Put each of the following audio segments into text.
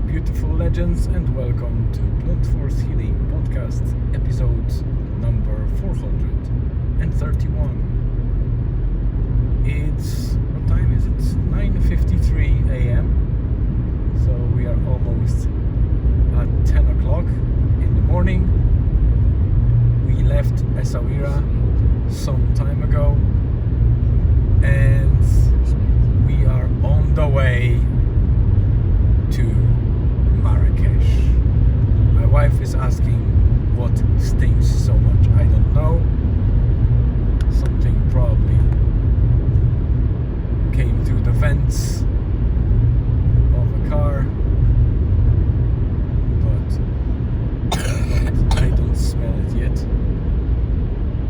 beautiful legends, and welcome to Blunt Force Healing Podcast, episode number 431. What time is it? 9:53 a.m. So we are almost at 10 o'clock in the morning. We left Essaouira some time ago, and we are on the way to Marrakesh. My wife is asking what stinks so much. I don't know. Something probably came through the vents of a car, but I don't smell it yet.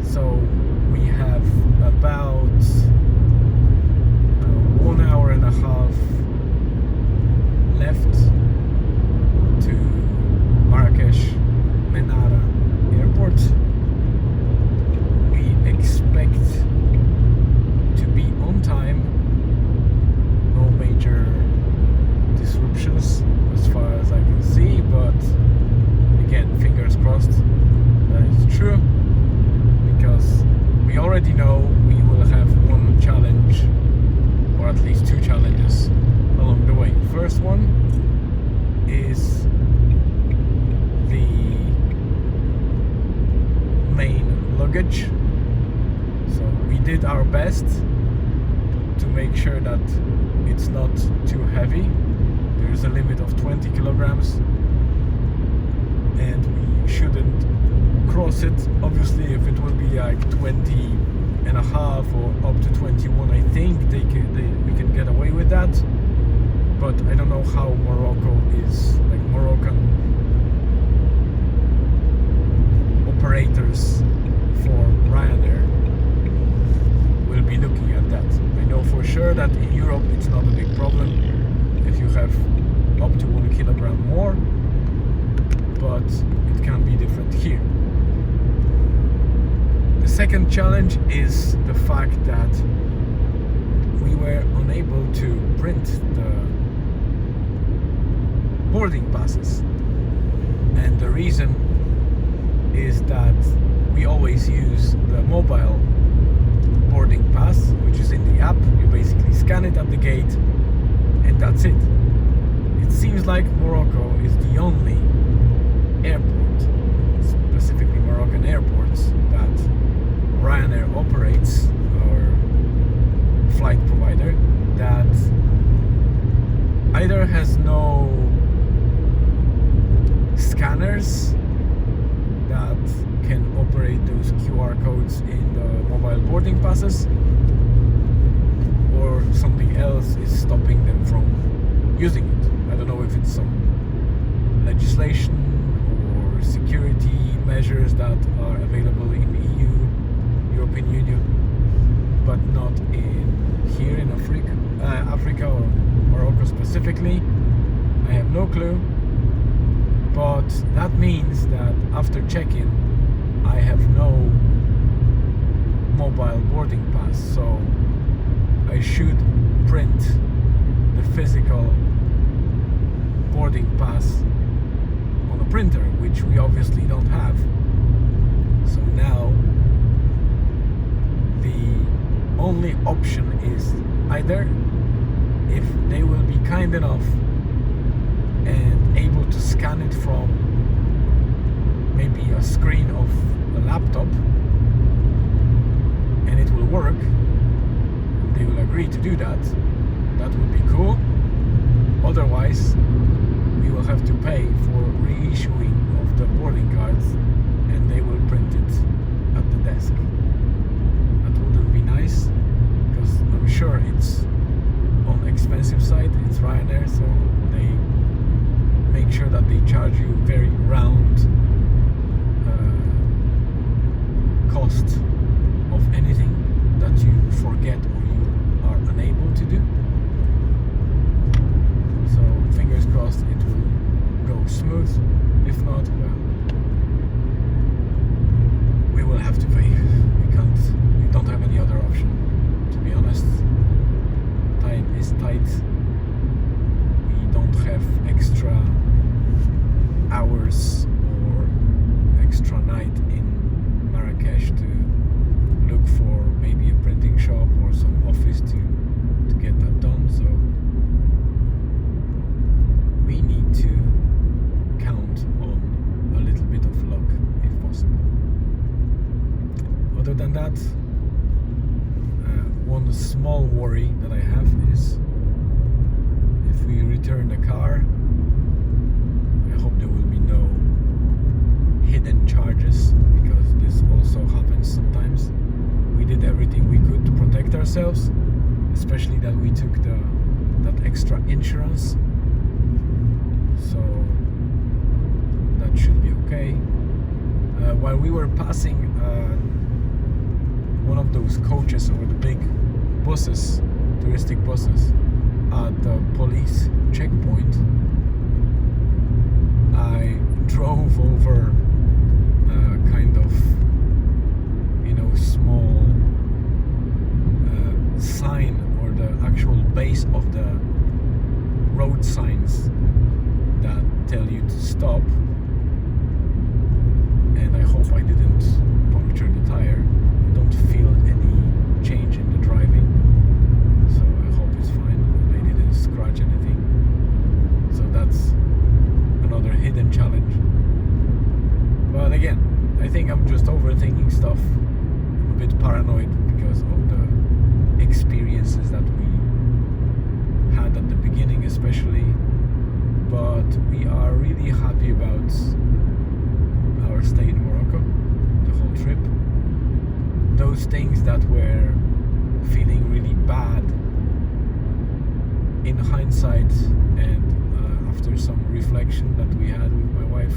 So we have about 1 hour and a half left to Marrakesh Menara Airport. We expect to be on time. No major disruptions as far as I can see, but again, fingers crossed that it's true, because we already know we will have one challenge, or at least two challenges along the way. First one is the main luggage. So we did our best to make sure that it's not too heavy. There's a limit of 20 kilograms and we shouldn't cross it. Obviously, if it will be like 20 and a half or up to 21, I think we can get away with that. But I don't know how Morocco is, like Moroccan operators for Ryanair will be looking at that. I know for sure that in Europe it's not a big problem if you have up to 1 kilogram more, but it can be different here. The second challenge is the fact that we were unable to print the boarding passes, and the reason is that we always use the mobile boarding pass, which is in the app. You basically scan it at the gate and that's it. It seems like Morocco is the only airport, specifically Moroccan airports, that Ryanair operates, our flight provider, that either has no scanners that can operate those QR codes in the mobile boarding passes, or something else is stopping them from using it. I don't know if it's some legislation or security measures that are available in EU, European Union, but not here in Africa or Morocco specifically. I have no clue. But that means that after check-in, I have no mobile boarding pass, so I should print the physical boarding pass on a printer, which we obviously don't have. So now the only option is either, if they will be kind enough and able to scan it from maybe a screen of a laptop, and it will work, they will agree to do that, that would be cool. Otherwise, we will have to pay for reissuing of the boarding cards, and they will print it at the desk. That wouldn't be nice, because I'm sure it's on expensive side. It's Ryanair, so they make sure that they charge you very round cost of anything that you forget or you are unable to do. So fingers crossed it will go smooth. If not, well, we will have to pay. We don't have any other option, to be honest. Time is tight. We don't have extra worry that I have is if we return the car, I hope there will be no hidden charges, because this also happens sometimes. We did everything we could to protect ourselves, especially that we took that extra insurance, so that should be okay. While we were passing one of those coaches or the big buses, touristic buses, at the police checkpoint, I drove over a kind of, small sign, or the actual base of the road signs that tell you to stop, and I hope I didn't puncture the tire. I don't feel any change in the driving, so I hope it's fine and I didn't scratch anything. So that's another hidden challenge. But again, I think I'm just overthinking stuff. I'm a bit paranoid because of the experiences that we had at the beginning especially, but we are really happy about our stay in Morocco, the whole trip. Those things that were feeling really bad in hindsight, and after some reflection that we had with my wife,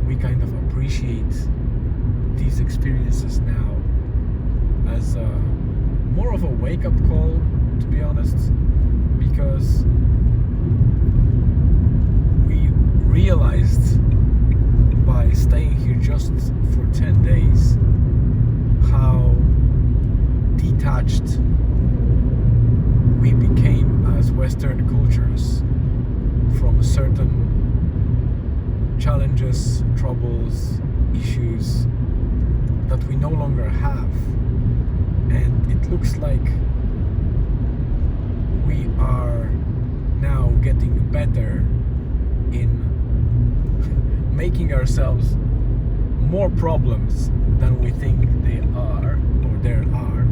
we kind of appreciate these experiences now as more of a wake-up call, to be honest, because we realized by staying here just for 10 days how detached we became as Western cultures from certain challenges, troubles, issues that we no longer have. And it looks like we are now getting better in making ourselves more problems than we think they are, or there are.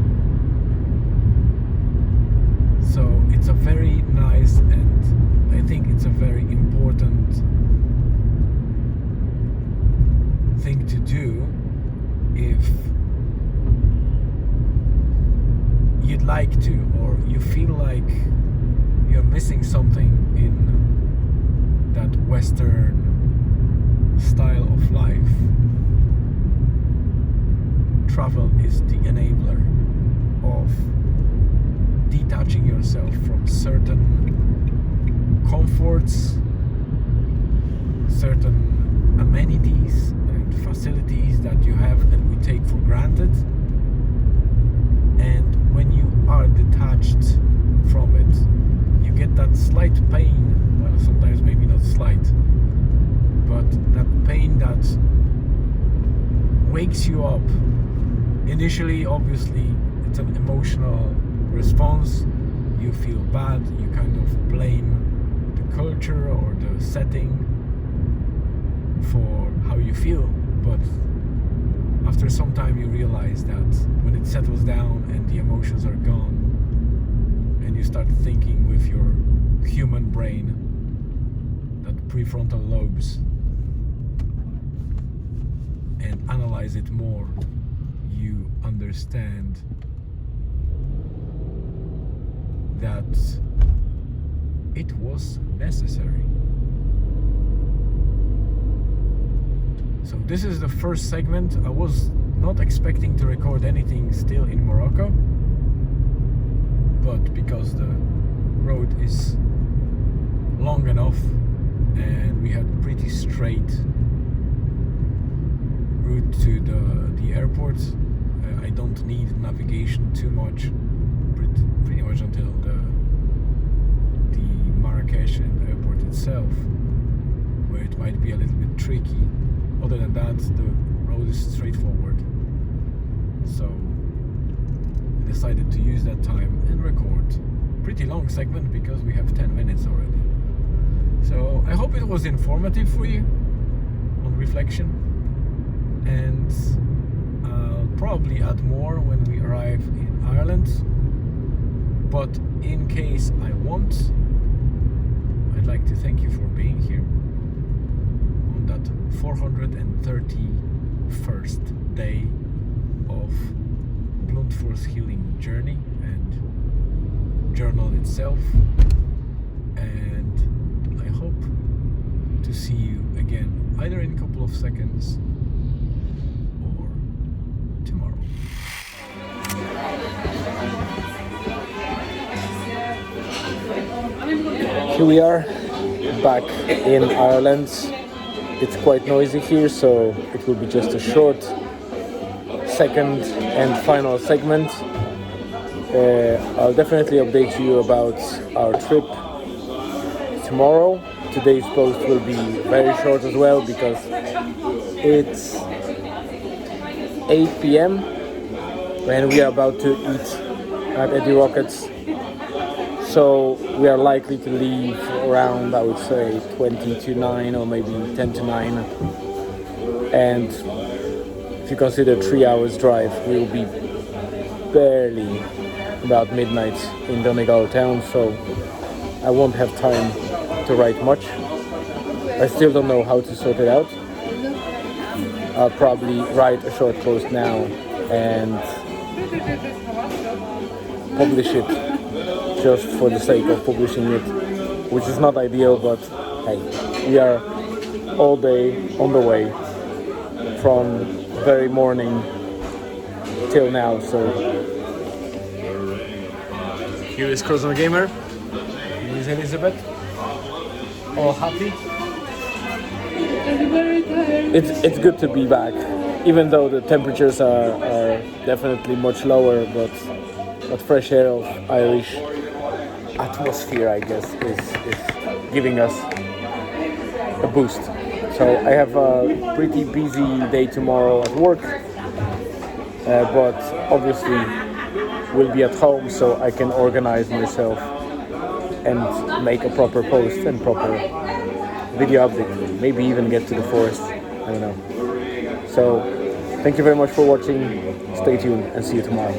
So it's a very nice, and I think it's a very important thing to do if you'd like to, or you feel like you're missing something in that Western style of life. Travel is the enabler of detaching yourself from certain comforts, certain amenities and facilities that you have and we take for granted. And when you are detached from it, you get that slight pain, well, sometimes maybe not slight, but that pain that wakes you up. Initially, obviously, it's an emotional response. You feel bad, you kind of blame the culture or the setting for how you feel, but after some time you realize that when it settles down and the emotions are gone and you start thinking with your human brain, that prefrontal lobes, and analyze it more, you understand that it was necessary. So this is the first segment. I was not expecting to record anything still in Morocco, but because the road is long enough and we had pretty straight route to the airport, I don't need navigation too much, pretty much until the Marrakesh and airport itself, where it might be a little bit tricky. Other than that, the road is straightforward. So I decided to use that time and record. Pretty long segment because we have 10 minutes already. So I hope it was informative for you on reflection, and I'll probably add more when we arrive in Ireland. But in case I won't, I'd like to thank you for being here on that 431st day of blunt force healing journey and journal itself. And I hope to see you again either in a couple of seconds or tomorrow. Here we are, back in Ireland. It's quite noisy here, so it will be just a short second and final segment. I'll definitely update you about our trip tomorrow. Today's post will be very short as well because it's 8 p.m. and we are about to eat at Eddie Rockets. So we are likely to leave around, I would say, 20 to 9 or maybe 10 to 9. And if you consider 3 hours drive, we will be barely about midnight in Donegal town, so I won't have time to write much. I still don't know how to sort it out. I'll probably write a short post now and publish it just for the sake of publishing it, which is not ideal, but hey, we are all day on the way from very morning till now. So here is Crosman Gamer. Here is Elizabeth. All happy. It's good to be back, even though the temperatures are definitely much lower, but fresh air of Irish atmosphere, I guess, is giving us a boost. So I have a pretty busy day tomorrow at work, but obviously we'll be at home, so I can organize myself and make a proper post and proper video update. Maybe even get to the forest, I don't know. So thank you very much for watching. Stay tuned and see you tomorrow.